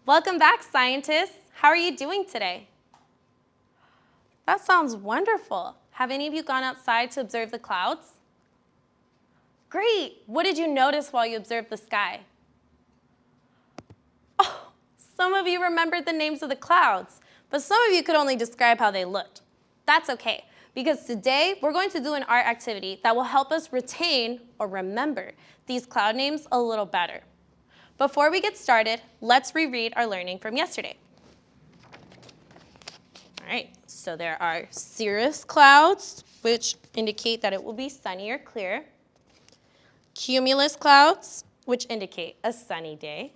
Welcome back, scientists. How are you doing today? That sounds wonderful. Have any of you gone outside to observe the clouds? Great. What did you notice while you observed the sky? Oh, some of you remembered the names of the clouds, but some of you could only describe how they looked. That's okay, because today we're going to do an art activity that will help us retain or remember these cloud names a little better. Before we get started, let's reread our learning from yesterday. All right, so there are cirrus clouds, which indicate that it will be sunny or clear. Cumulus clouds, which indicate a sunny day.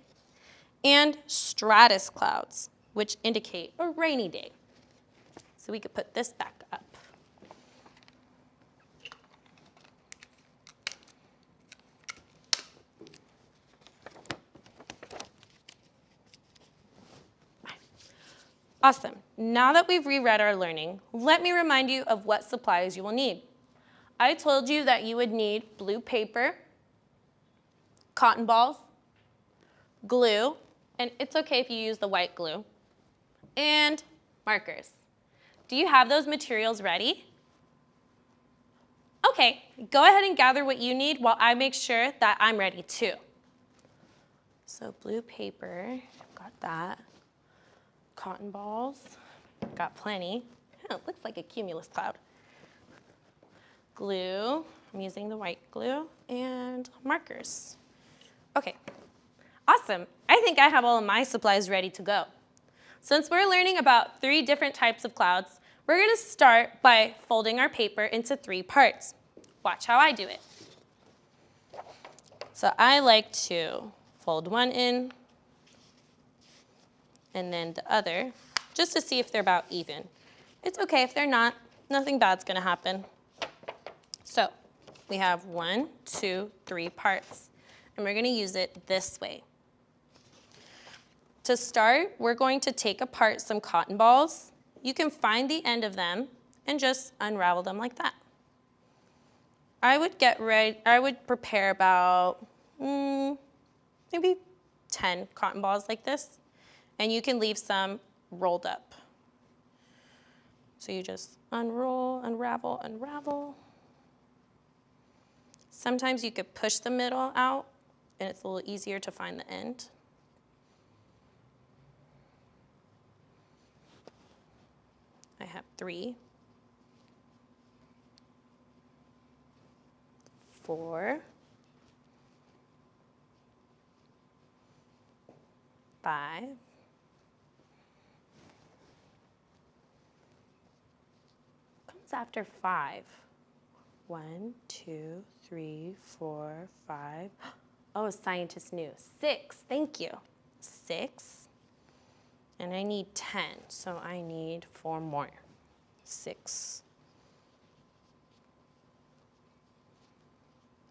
And stratus clouds, which indicate a rainy day. So we could put this back up. Awesome. Now that we've reread our learning, let me remind you of what supplies you will need. I told you that you would need blue paper, cotton balls, glue, and it's okay if you use the white glue, and markers. Do you have those materials ready? Okay, go ahead and gather what you need while I make sure that I'm ready too. So blue paper, got that. Cotton balls, got plenty. Oh, it looks like a cumulus cloud. Glue, I'm using the white glue, and markers. Okay, awesome. I think I have all of my supplies ready to go. Since we're learning about 3 different types of clouds, we're gonna start by folding our paper into 3 parts. Watch how I do it. So I like to fold one in, and then the other, just to see if they're about even. It's okay if they're not, nothing bad's gonna happen. So we have 1, 2, 3 parts, and we're gonna use it this way. To start, we're going to take apart some cotton balls. You can find the end of them and just unravel them like that. I would prepare about maybe 10 cotton balls like this. And you can leave some rolled up. So you just unroll, unravel, unravel. Sometimes you could push the middle out, and it's a little easier to find the end. I have 3, 4, 5, after 5. 1, 2, 3, 4, 5. Oh, scientists knew. 6, thank you. 6, and I need 10, so I need 4 more. 6,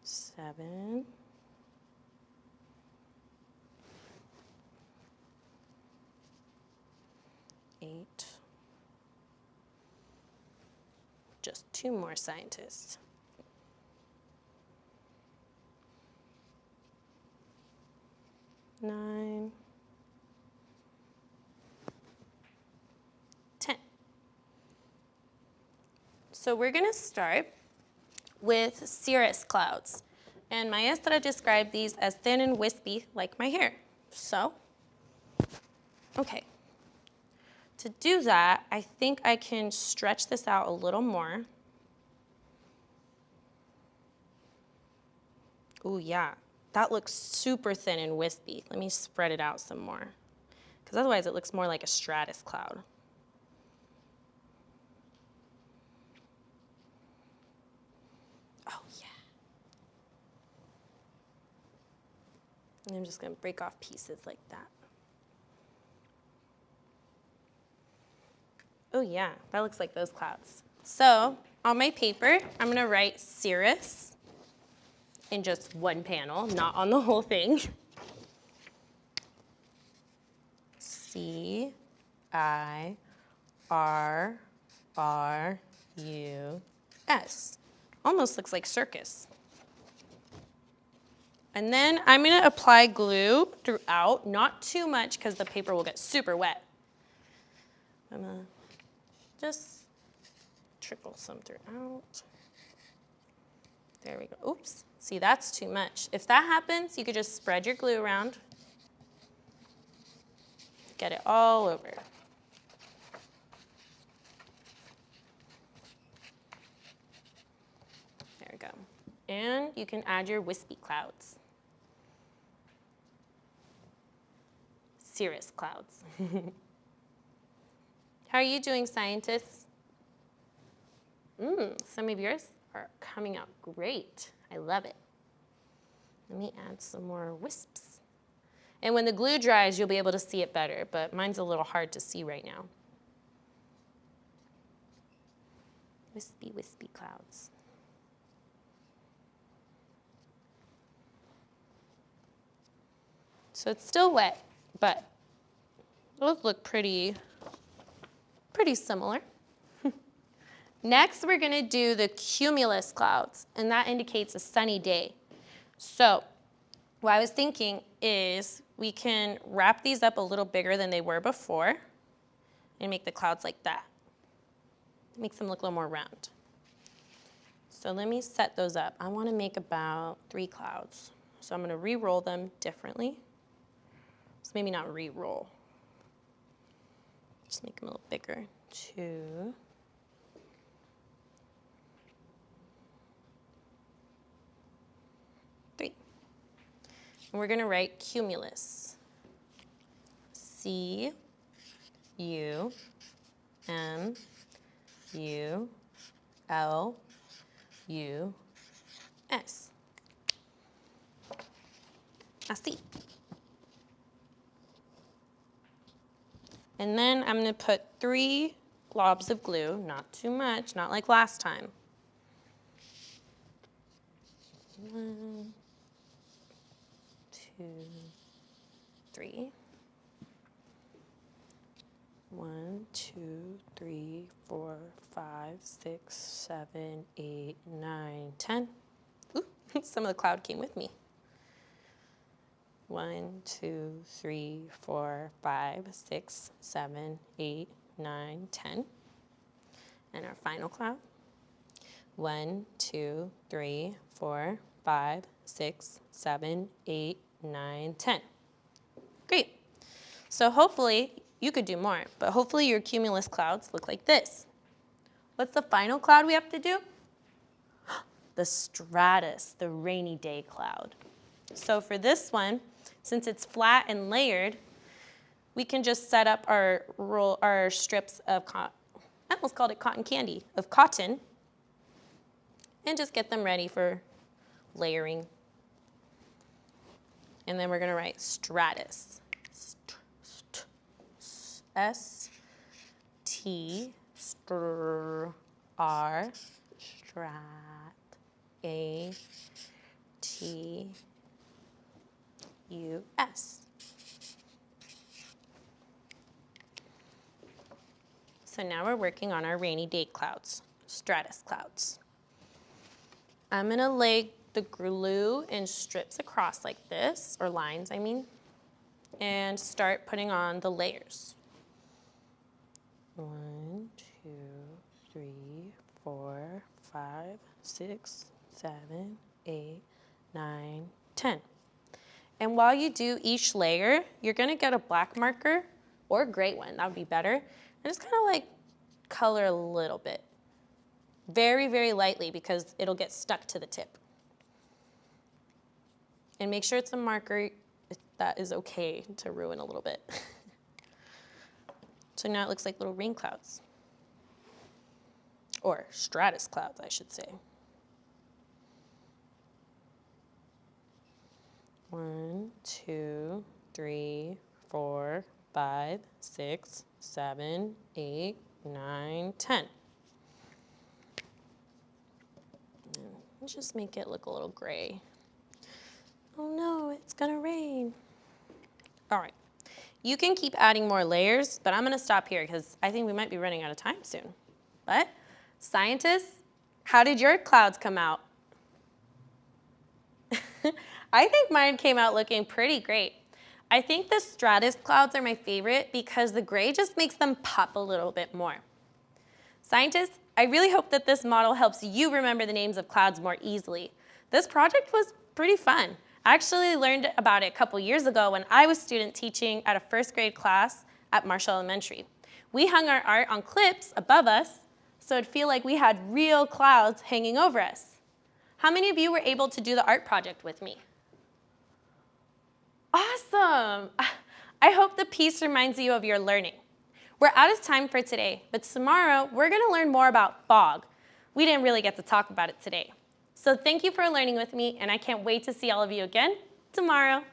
7, 8, just 2 more scientists. 9, 10. So we're going to start with cirrus clouds. And Maestra described these as thin and wispy, like my hair. So, okay. To do that, I think I can stretch this out a little more. Ooh, yeah, that looks super thin and wispy. Let me spread it out some more, because otherwise it looks more like a stratus cloud. Oh, yeah. And I'm just going to break off pieces like that. Oh yeah, that looks like those clouds. So on my paper, I'm gonna write cirrus in just one panel, not on the whole thing. C-I-R-R-U-S. Almost looks like circus. And then I'm gonna apply glue throughout, not too much because the paper will get super wet. I'm gonna just trickle some throughout. There we go. Oops, see, that's too much. If that happens, you could just spread your glue around. Get it all over. There we go. And you can add your wispy clouds. Cirrus clouds. How are you doing, scientists? Some of yours are coming out great. I love it. Let me add some more wisps. And when the glue dries, you'll be able to see it better, but mine's a little hard to see right now. Wispy, wispy clouds. So it's still wet, but those look pretty similar. Next, we're gonna do the cumulus clouds, and that indicates a sunny day. So what I was thinking is we can wrap these up a little bigger than they were before and make the clouds like that. Makes them look a little more round. So let me set those up. I wanna make about 3 clouds. So I'm gonna re-roll them differently. So maybe not re-roll. Just make them a little bigger. 2. And we're gonna write cumulus. C-U-M-U-L-U-S. I see. And then I'm gonna put 3 globs of glue, not too much, not like last time. 1, 2, 3. 1, 2, 3, 4, 5, 6, 7, 8, 9, 10. Ooh, some of the cloud came with me. 1, 2, 3, 4, 5, 6, 7, 8, 9, 10. And our final cloud. 1, 2, 3, 4, 5, 6, 7, 8, 9, 10. Great. So hopefully, you could do more, but hopefully your cumulus clouds look like this. What's the final cloud we have to do? The stratus, the rainy day cloud. So for this one, since it's flat and layered, we can just set up our strips of cotton. I almost called it cotton candy, of cotton, and just get them ready for layering. And then we're gonna write stratus. S-T, R, strat, A-T-U-S. So now we're working on our rainy day clouds, stratus clouds. I'm gonna lay the glue in strips across like this, or lines, I mean, and start putting on the layers. 1, 2, 3, 4, 5, 6, 7, 8, 9, 10. And while you do each layer, you're gonna get a black marker or a gray one, that would be better. And just kind of like color a little bit. Very, very lightly because it'll get stuck to the tip. And make sure it's a marker that is okay to ruin a little bit. So now it looks like little rain clouds. Or stratus clouds, I should say. 1, 2, 3, 4, 5, 6, 7, 8, 9, 10. Let's just make it look a little gray. Oh no, it's gonna rain. All right, you can keep adding more layers, but I'm gonna stop here because I think we might be running out of time soon. But scientists, how did your clouds come out? I think mine came out looking pretty great. I think the stratus clouds are my favorite because the gray just makes them pop a little bit more. Scientists, I really hope that this model helps you remember the names of clouds more easily. This project was pretty fun. I actually learned about it a couple years ago when I was student teaching at a first grade class at Marshall Elementary. We hung our art on clips above us so it'd feel like we had real clouds hanging over us. How many of you were able to do the art project with me? Awesome! I hope the piece reminds you of your learning. We're out of time for today, but tomorrow we're going to learn more about fog. We didn't really get to talk about it today. So thank you for learning with me, and I can't wait to see all of you again tomorrow.